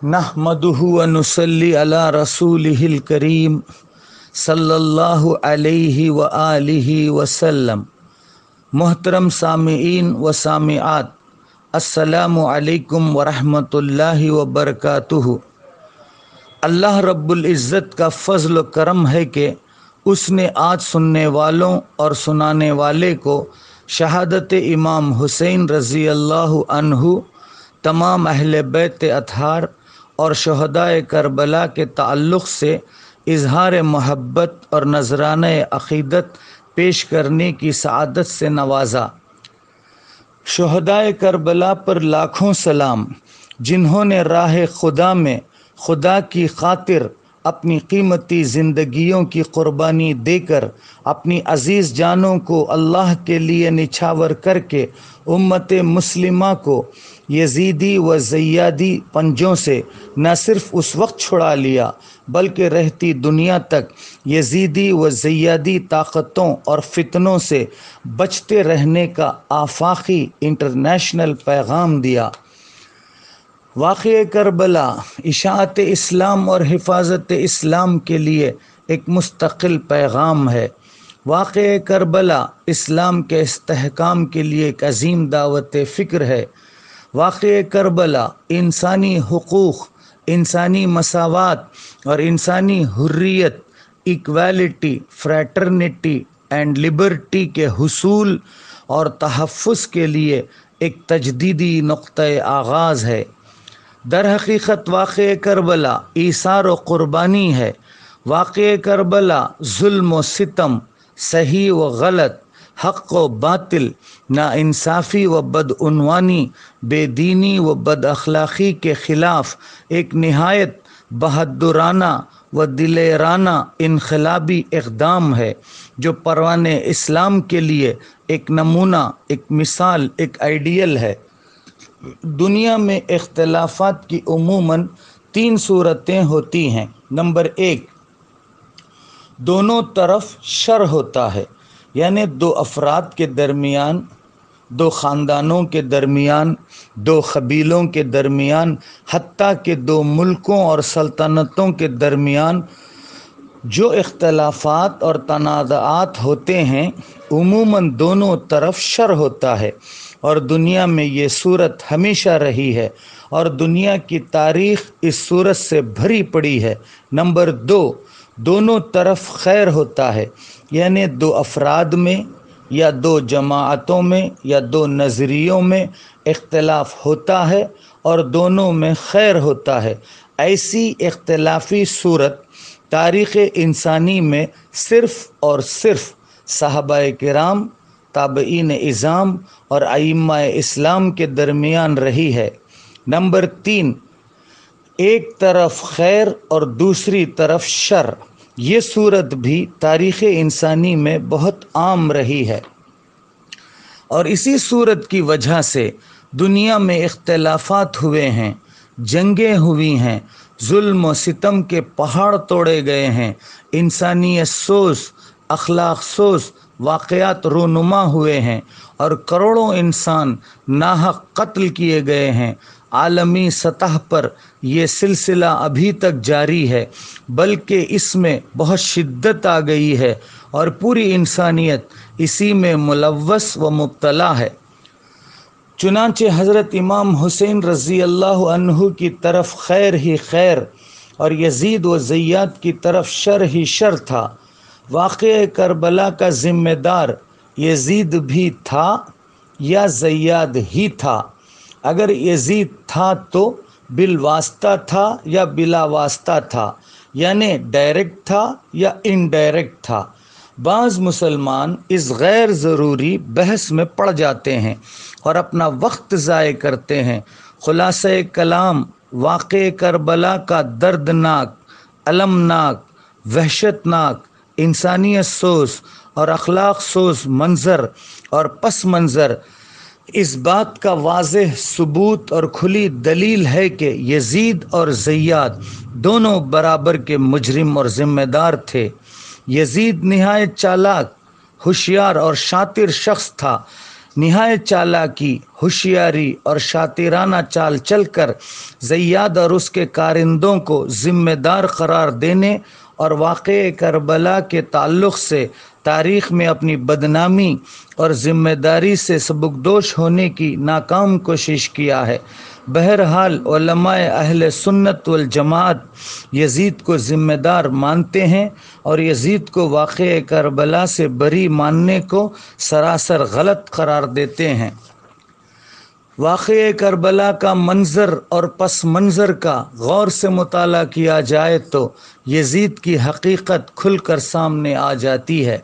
नहमदुहु व नुसल्ली अला रसूलिहिल करीम सल्लल्लाहु अलैहि व आलिहि वसल्लम। मोहतरम सामीईन व सामिआत, अस्सलामु अलैकुम व रहमतुल्लाहि व बरकातुहु। अल्लाह रब्बुल इज़्ज़त का फ़ज़ल व करम है कि उसने आज सुनने वालों और सुनाने वाले को शहादत इमाम हुसैन रज़ी अल्लाहु अन्हु, तमाम अहले बैत अतहार और शहदाए करबला के ताल्लुक़ से इजहार मोहब्बत और नजराने अक़ीदत पेश करने की सआदत से नवाजा। शहदाए करबला पर लाखों सलाम, जिन्होंने राह खुदा में खुदा की खातिर अपनी कीमती ज़िंदगियों की क़ुरबानी देकर अपनी अज़ीज़ जानों को अल्लाह के लिए निछावर करके उम्मत मुस्लिमा को यजीदी व ज़ैयादी पंजों से न सिर्फ उस वक्त छुड़ा लिया बल्कि रहती दुनिया तक यजीदी व ज़ैयादी ताकतों और फितनों से बचते रहने का आफाकी इंटरनेशनल पैगाम दिया। वाक़े करबला इशाअत इस्लाम और हिफाजत इस्लाम के लिए एक मुस्तकिल पैगाम है। वाक़े करबला इस्लाम के इस्तेहकाम के लिए एक अजीम दावत फ़िक्र है। वाक़े करबला इंसानी हुकूक़, इंसानी मसावात और इंसानी Hurriyat, equality, fraternity and liberty के हुसूल और तहफ़्फ़ुज़ के लिए एक तजदीदी नुक़्ता आगाज़ है। दर हकीकत वाक़े करबला ईसार व क़ुरबानी है। वाक़े करबला जुल्म व सितम, सही व गलत, हक़ व बातिल, नाइंसाफ़ी व बदउनवानी, बेदीनी व बदअखलाक़ी के ख़िलाफ़ एक निहायत बहादुराना व दिलेराना इनक़लाबी इक़दाम है, जो परवाने इस्लाम के लिए एक नमूना, एक मिसाल, एक आइडियल है। दुनिया में इख्तिलाफ़ात की उमूमन तीन सूरतें होती हैं। नंबर एक, दोनों तरफ शर होता है, यानी दो अफराद के दरमियान, दो ख़ानदानों के दरमियान, दो कबीलों के दरमियान, हत्ता के दो मुल्कों और सल्तनतों के दरमियान जो इख्तिलाफ़ात और तनाज़ात होते हैं, उमूमन दोनों तरफ शर होता है और दुनिया में ये सूरत हमेशा रही है और दुनिया की तारीख़ इस सूरत से भरी पड़ी है। नंबर दो, दोनों तरफ खैर होता है, यानी दो अफराद में या दो जमाअतों में या दो नज़रियों में इख्तिलाफ़ होता है और दोनों में खैर होता है। ऐसी इख्तिलाफ़ी सूरत तारीख़ इंसानी में सिर्फ़ और सिर्फ़ सहाबाए किराम, ताबईन इज़ाम और अइम्मा इस्लाम के दरमियान रही है। नंबर तीन, एक तरफ खैर और दूसरी तरफ शर, ये सूरत भी तारीख़ इंसानी में बहुत आम रही है और इसी सूरत की वजह से दुनिया में इख्तिलाफ़ात हुए हैं, जंगें हुई हैं, जुल्म व सितम के पहाड़ तोड़े गए हैं, इंसानियत सोच, अखलाक सोच वाक़यात रूनुमा हुए हैं और करोड़ों इंसान नाहक कत्ल किए गए हैं। आलमी सतह पर ये सिलसिला अभी तक जारी है, बल्कि इसमें बहुत शिद्दत आ गई है और पूरी इंसानियत इसी में मुलव्वस व मुब्तला है। चुनांचे हज़रत इमाम हुसैन रज़ी अल्लाहु अन्हु की तरफ खैर ही खैर और यजीद व ज़ैयाद की तरफ शर ही शर था। वाक़े करबला का ज़िम्मेदार यजीद भी था या ज़ैयाद ही था। अगर यजीद था तो बिलवास्ता था या बिला वास्ता था, यानी डायरेक्ट था या इनडायरेक्ट था। बाज़ मुसलमान इस गैर ज़रूरी बहस में पड़ जाते हैं और अपना वक्त ज़ाय करते हैं। खुलासा कलाम, वाक़े करबला का दर्दनाक, अलमनाक, वहशतनाक, इंसानियत सोच और अखलाक सोच मंज़र और पस मंज़र इस बात का वाज़ेह सबूत और खुली दलील है कि यजीद और ज़ैयाद दोनों बराबर के मुजरिम और ज़िम्मेदार थे। यजीद निहायत चालाक, होशियार और शातिर शख्स था। निहायत चालाकी, होशियारी और शातिराना चाल चलकर ज़ैयाद और उसके कारिंदों को ज़िम्मेदार करार देने और वाक़े करबला के ताल्लुक़ से तारीख़ में अपनी बदनामी और ज़िम्मेदारी से सबकदोश होने की नाकाम कोशिश किया है। बहरहाल उलमाए अहले सुन्नत वल जमात यजीद को ज़िम्मेदार मानते हैं और यजीद को वाक़े करबला से बरी मानने को सरासर गलत करार देते हैं। वाक़े करबला का मंज़र और पस मंज़र का गौर से मुताला किया जाए तो यजीद की हकीकत खुलकर सामने आ जाती है।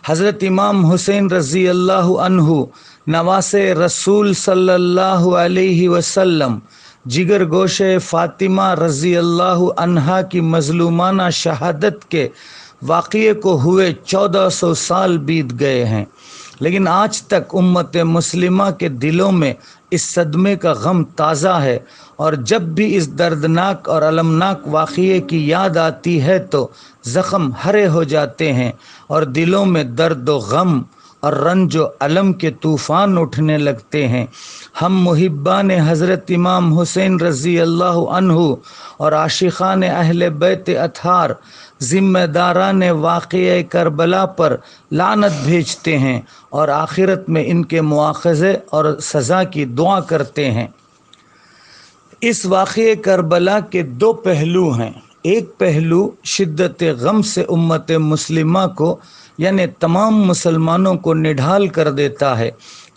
हज़रत इमाम हुसैन रज़ी अल्लाहु अन्हु नवासे रसूल सल्लल्लाहु अलैहि वसल्लम जिगर गोशे फ़ातिमा रज़ी अल्लाहु अन्हा की मज़लूमाना शहादत के वाक़ये को हुए 1400 साल बीत गए हैं, लेकिन आज तक उम्मत मुस्लिमा के दिलों में इस सदमे का गम ताज़ा है और जब भी इस दर्दनाक और अलमनाक वाक़ये की याद आती है तो ज़ख़म हरे हो जाते हैं और दिलों में दर्द व गम और रंज व अलम के तूफ़ान उठने लगते हैं। हम मुहिब्बान हज़रत इमाम हुसैन रज़ी अल्लाहु अन्हु और आशिक़ान अहले बैत अतहार ज़िम्मेदारान वाक़ये करबला पर लानत भेजते हैं और आखिरत में इनके मुआख़ज़े और सज़ा की दुआ करते हैं। इस वाक़ये करबला के दो पहलू हैं। एक पहलू शिद्दत गम से उम्मत मुस्लिमा को यानी तमाम मुसलमानों को निढाल कर देता है,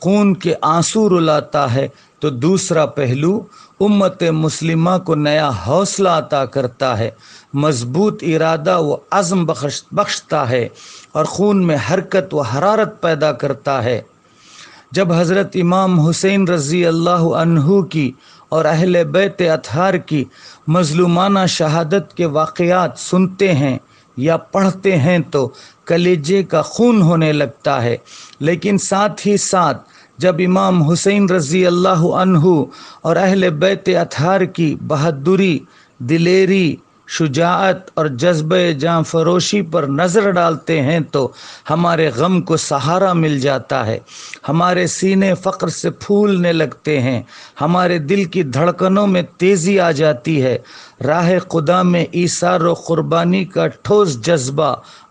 खून के आंसू रुलाता है, तो दूसरा पहलू उम्मत मुस्लिमा को नया हौसला अता करता है, मजबूत इरादा व अज़्म बख्शता है और खून में हरकत व हरारत पैदा करता है। जब हज़रत इमाम हुसैन रज़ी अल्लाहु अन्हु की और अहले बैत अतहार की मज़लूमाना शहादत के वाक़यात सुनते हैं या पढ़ते हैं तो कलेजे का खून होने लगता है, लेकिन साथ ही साथ जब इमाम हुसैन रज़ी अल्लाहु अन्हु और अहले बैत अतहार की बहादुरी, दिलेरी, शुजाअत और जज्बे जान फरोशी पर नज़र डालते हैं तो हमारे गम को सहारा मिल जाता है, हमारे सीने फ़क्र से फूलने लगते हैं, हमारे दिल की धड़कनों में तेज़ी आ जाती है, राह खुदा में ईसार व क़ुरबानी का ठोस जज्बा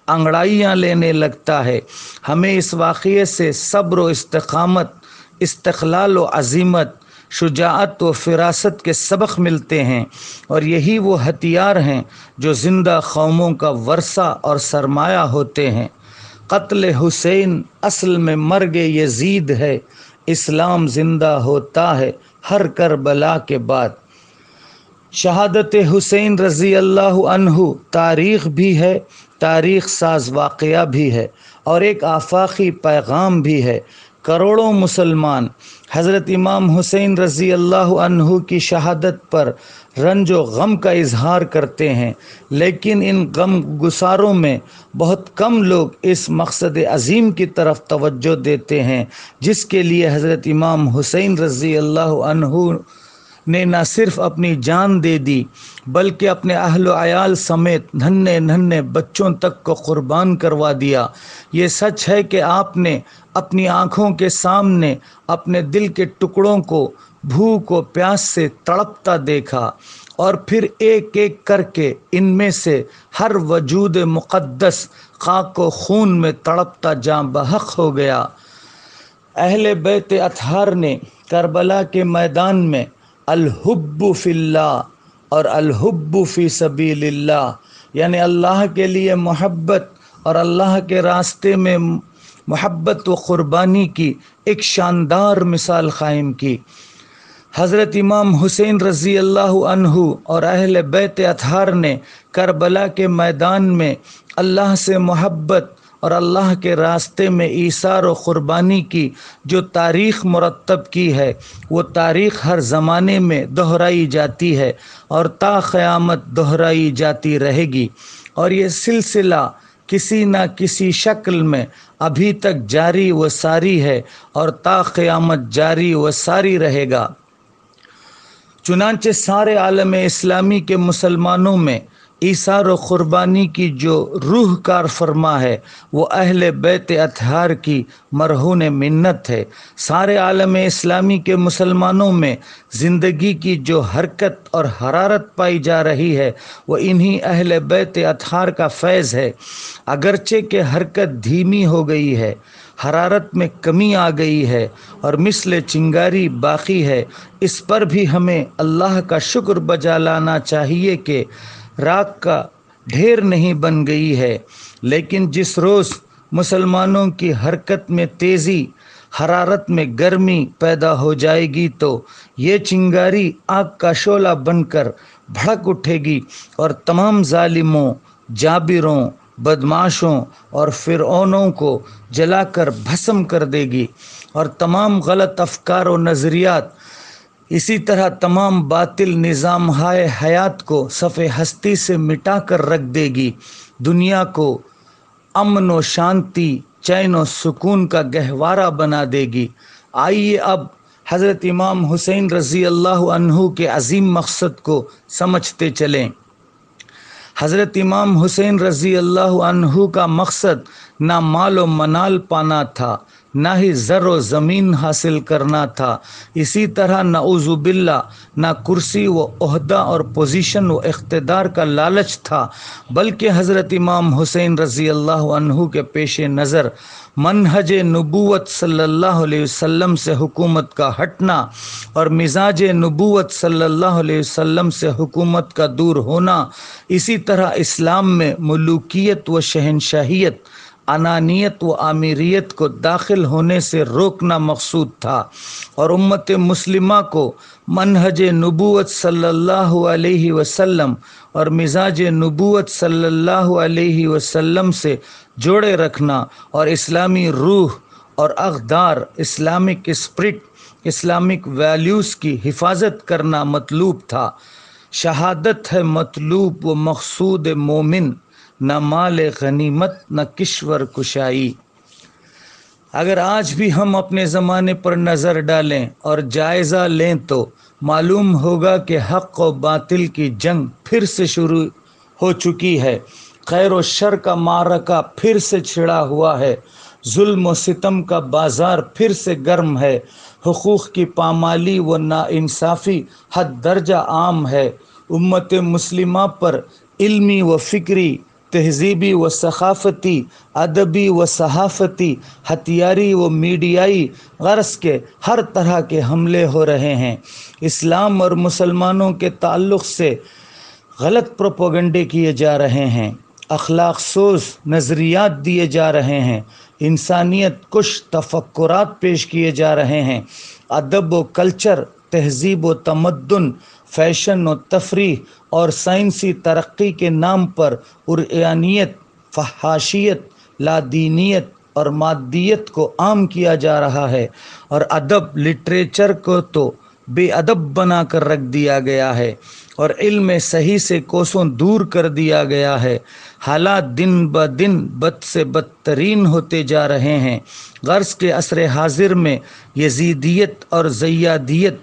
अंगड़ाइयाँ लेने लगता है। हमें इस वाक़ये से सब्र व इस्तिक़ामत, इस्तिक़लाल व अज़ीमत, शुजाअत व फ़िरासत के सबक मिलते हैं और यही वो हथियार हैं जो ज़िंदा कौमों का वर्सा और सरमाया होते हैं। क़त्ल हुसैन असल में मर्ग यजीद है, इस्लाम ज़िंदा होता है हर करबला के बाद। शहादत हुसैन रज़ी अल्लाहु अन्हु तारीख़ भी है, तारीख़ साज वाक़या भी है और एक आफाकी पैगाम भी है। करोड़ों मुसलमान हज़रत इमाम हुसैन रज़ी अल्लाहु अन्हु की शहादत पर रंज व गम का इजहार करते हैं, लेकिन इन गम गुसारों में बहुत कम लोग इस मकसद अज़ीम की तरफ तवज्जो देते हैं जिसके लिए हज़रत इमाम हुसैन रज़ी अल्लाहु अन्हु ने न सिर्फ अपनी जान दे दी बल्कि अपने अहल व अयाल समेत नन्हे नन्हे बच्चों तक को कुर्बान करवा दिया। ये सच है कि आपने अपनी आँखों के सामने अपने दिल के टुकड़ों को भूख व प्यास से तड़पता देखा और फिर एक एक करके इनमें से हर वजूद मुक़द्दस खाक व खून में तड़पता जाँ बहक हो गया। अहले बैत अतहार ने करबला के मैदान में अल-हुब्बु फिल्लाह और अल-हुब्बु फी सबीलिल्लाह यानी अल्लाह के लिए मोहब्बत और अल्लाह के रास्ते में मोहब्बत व क़ुरबानी की एक शानदार मिसाल क़ायम की। हज़रत इमाम हुसैन रज़ी अल्लाहु अन्हु और अहले बैत अतहार ने करबला के मैदान में अल्लाह से मोहब्बत और अल्लाह के रास्ते में ईसार व क़ुरबानी की जो तारीख़ मुरतब की है वो तारीख़ हर ज़माने में दोहराई जाती है और ता क़यामत दोहराई जाती रहेगी और ये सिलसिला किसी न किसी शक्ल में अभी तक जारी व सारी है और ता क़यामत जारी व सारी रहेगा। चुनांचे सारे आलम इस्लामी के मुसलमानों में ईसार व क़ुरबानी की जो रूह कार फरमा है वो अहले बैत अतहार की मरहून मिन्नत है। सारे आलम इस्लामी के मुसलमानों में ज़िंदगी की जो हरकत और हरारत पाई जा रही है वो इन्हीं अहले बैत अतहार का फैज़ है। अगरचे कि हरकत धीमी हो गई है, हरारत में कमी आ गई है और मिसल चिंगारी बाकी है, इस पर भी हमें अल्लाह का शुक्र बजा लाना चाहिए कि राख का ढेर नहीं बन गई है। लेकिन जिस रोज़ मुसलमानों की हरकत में तेज़ी, हरारत में गर्मी पैदा हो जाएगी तो ये चिंगारी आग का शोला बनकर भड़क उठेगी और तमाम जालिमों, जाबिरों, बदमाशों और फिरौनों को जलाकर भस्म कर देगी और तमाम गलत अफकार और नज़रियात, इसी तरह तमाम बातिल निज़ाम हाय हयात को सफ़े हस्ती से मिटा कर रख देगी। दुनिया को अमन व शांति, चैन व सुकून का गहवारा बना देगी। आइए अब हज़रत इमाम हुसैन रज़ी अल्लाह अन्हु के अज़ीम मकसद को समझते चलें। हज़रत इमाम हुसैन रज़ी अल्लाह अन्हु का मकसद ना माल व मनाल पाना था, ना ही ज़र व ज़मीन हासिल करना था, इसी तरह नऊज़ु बिल्लाह ना कुर्सी व ओहदा और पोजीशन व इख्तिदार का लालच था, बल्कि हज़रत इमाम हुसैन रज़ी अल्लाह अन्हु के पेश नज़र मनहज नबूवत सल्लल्लाहु अलैहि वसल्लम से हुकूमत का हटना और मिजाज नबूवत सल्लल्लाहु अलैहि वसल्लम से हुकूमत का दूर होना, इसी तरह इस्लाम में मुलूकियत व शहनशाहियत, अनानियत व आमिरियत को दाखिल होने से रोकना मकसूद था और उम्मत मुस्लिमा को मनहज नबूवत सल्लल्लाहु अलैहि वसल्लम और मिजाज नबूवत सल्लल्लाहु अलैहि वसल्लम से जोड़े रखना और इस्लामी रूह और अक़दार, इस्लामिक स्पिरिट, इस्लामिक वैल्यूज़ की हिफाजत करना मतलूब था। शहादत है मतलूब व मकसूद मोमिन, न माल गनीमत न किश्वर कुशाई। अगर आज भी हम अपने ज़माने पर नज़र डालें और जायज़ा लें तो मालूम होगा कि हक़ व बातिल की जंग फिर से शुरू हो चुकी है। खैर व शर का मारका फिर से छिड़ा हुआ है। जुल्म व सितम का बाज़ार फिर से गर्म है। हुकूक़ की पामाली व नाइंसाफ़ी हद दर्जा आम है। उम्मत मुस्लिमा पर इल्मी व फ़िक्री, तहज़ीबी व सक़ाफ़ती, अदबी व सहाफ़ती, हथियारी व मीडियाई गर्ज़ के हर तरह के हमले हो रहे हैं। इस्लाम और मुसलमानों के ताल्लुक़ से गलत प्रोपोगंडे किए जा रहे हैं, अखलाक सोज़ नज़रियात दिए जा रहे हैं, इंसानियत कुश तफक्कुरात पेश किए जा रहे हैं। अदब व कल्चर, तहज़ीब व तमद्दुन, फ़ैशन व तफरीह और साइंसी तरक्की के नाम पर उर्यानियत, फहाशियत, लादीनियत और मादियत को आम किया जा रहा है और अदब लिटरेचर को तो बेअदब बना कर रख दिया गया है और इल्म सही से कोसों दूर कर दिया गया है। हालात दिन ब दिन बद से बदतरीन होते जा रहे हैं। गर्ज़ के असर हाजिर में यजीदियत और ज़ैयादियत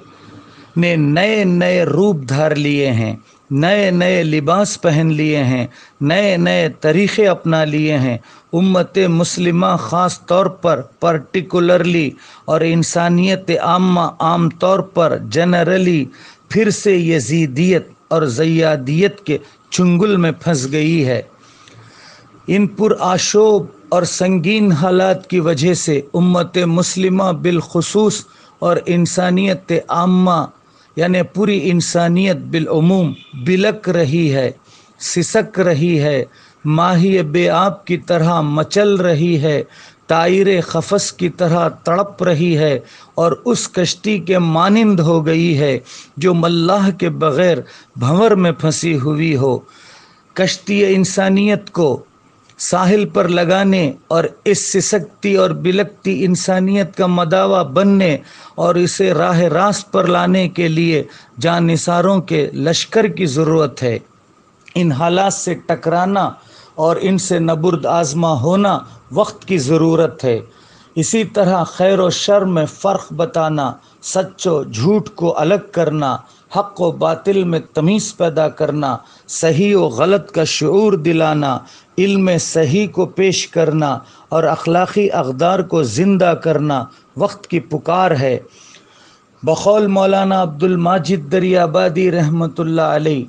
ने नए नए रूप धार लिए हैं, नए नए लिबास पहन लिए हैं, नए नए तरीक़े अपना लिए हैं। उम्मत मुस्लिमा ख़ास तौर पर पर्टिकुलरली और इंसानियत आम्मा आम तौर पर जनरली फिर से यजीदियत और ज़ैयादियत के चुंगल में फंस गई है। इन पुरआशोब और संगीन हालात की वजह से उम्मत मुस्लिमा बिलखुसूस और इंसानियत आम्मा यानी पूरी इंसानियत बिलउमूम बिलक रही है, सिसक रही है, माही बेआब की तरह मचल रही है, ताइर खफस की तरह तड़प रही है और उस कश्ती के मानिंद हो गई है जो मल्लाह के बग़ैर भंवर में फंसी हुई हो। कश्ती इंसानियत को साहिल पर लगाने और इस सिसकती और बिलकती इंसानियत का मदावा बनने और इसे राह रास्त पर लाने के लिए जानिसारों के लश्कर की ज़रूरत है। इन हालात से टकराना और इनसे नबुर्द आज़मा होना वक्त की ज़रूरत है। इसी तरह खैर व शर में फ़र्क बताना, सच व झूठ को अलग करना, حق و باطل میں تمیز پیدا کرنا، صحیح و غلط کا شعور دلانا، علم صحیح کو پیش کرنا اور اخلاقی اقدار کو زندہ کرنا وقت کی پکار ہے۔ بقول مولانا عبد الماجد دریابادی رحمۃ اللہ علیہ،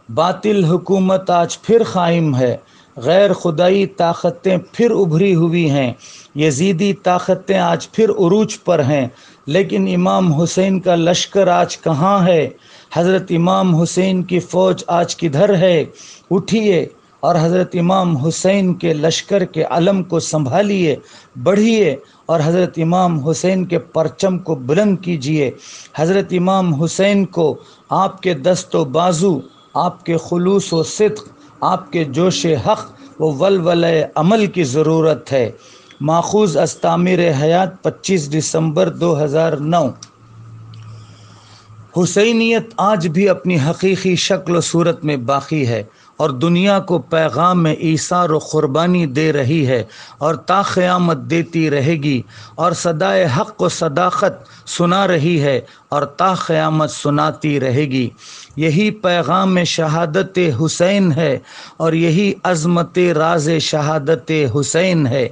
باطل حکومت آج پھر قائم ہے، غیر خدائی طاقتیں پھر ابھری ہوئی ہیں، یزیدی طاقتیں آج پھر عروج پر ہیں، لیکن امام حسین کا لشکر آج کہاں ہے؟ حضرت امام حسین کی فوج آج کدھر ہے؟ اٹھیے اور حضرت امام حسین کے لشکر کے علم کو سنبھالیے، بڑھیے اور حضرت امام حسین کے پرچم کو بلند کیجیے۔ حضرت امام حسین کو آپ کے دست و بازو، آپ کے خلوص و صدق، آپ کے جوش حق و ولولہ عمل کی ضرورت ہے۔ ماخوذ از تعمیر حیات 25 دسمبر 2009۔ حسینیت آج بھی اپنی حقیقی شکل و صورت میں باقی ہے اور دنیا کو پیغام ایثار و قربانی دے رہی ہے اور تا قیامت دیتی رہے گی، اور صدائے حق و صداقت سنا رہی ہے اور تا قیامت سناتی رہے گی۔ یہی پیغام شہادت حسین ہے اور یہی عظمت راز شہادت حسین ہے۔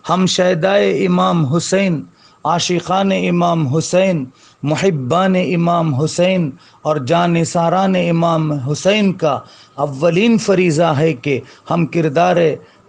ہم شہدائے امام حسین، عاشقان امام حسین، محبان امام حسین اور جانثاران امام حسین کا اولین فریضہ ہے کہ ہم کردار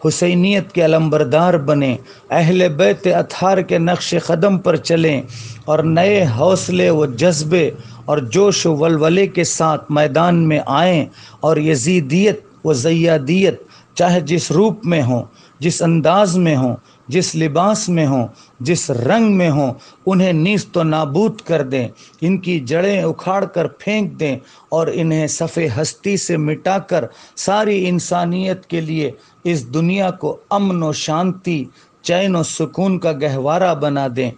حسینیت کے علمبردار بنیں، اہل بیت اطہار کے نقش قدم پر چلیں اور نئے حوصلے و جذبے اور جوش و ولولے کے ساتھ میدان میں آئیں اور یزیدیت و زیادیت چاہے جس روپ میں ہوں، جس انداز میں ہوں، جس لباس میں ہوں، جس رنگ میں ہوں، انہیں نیست و نابود کر دیں، ان کی جڑیں اکھاڑ کر پھینک دیں اور انہیں صف ہستی سے مٹا کر ساری انسانیت کے لیے اس دنیا کو امن و شانتی، چین و سکون کا گہوارہ بنا دیں۔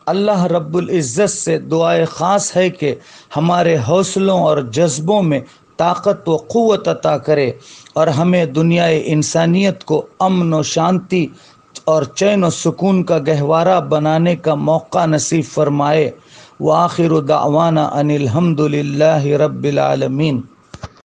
اللہ رب العزت سے دعائے خاص ہے کہ ہمارے حوصلوں اور جذبوں میں طاقت و قوت عطا کرے اور ہمیں دنیائے انسانیت کو امن و شانتی اور چین و سکون کا گہوارہ بنانے کا موقع نصیب فرمائے۔ وآخر دعوانا ان الحمد للہ رب العالمین۔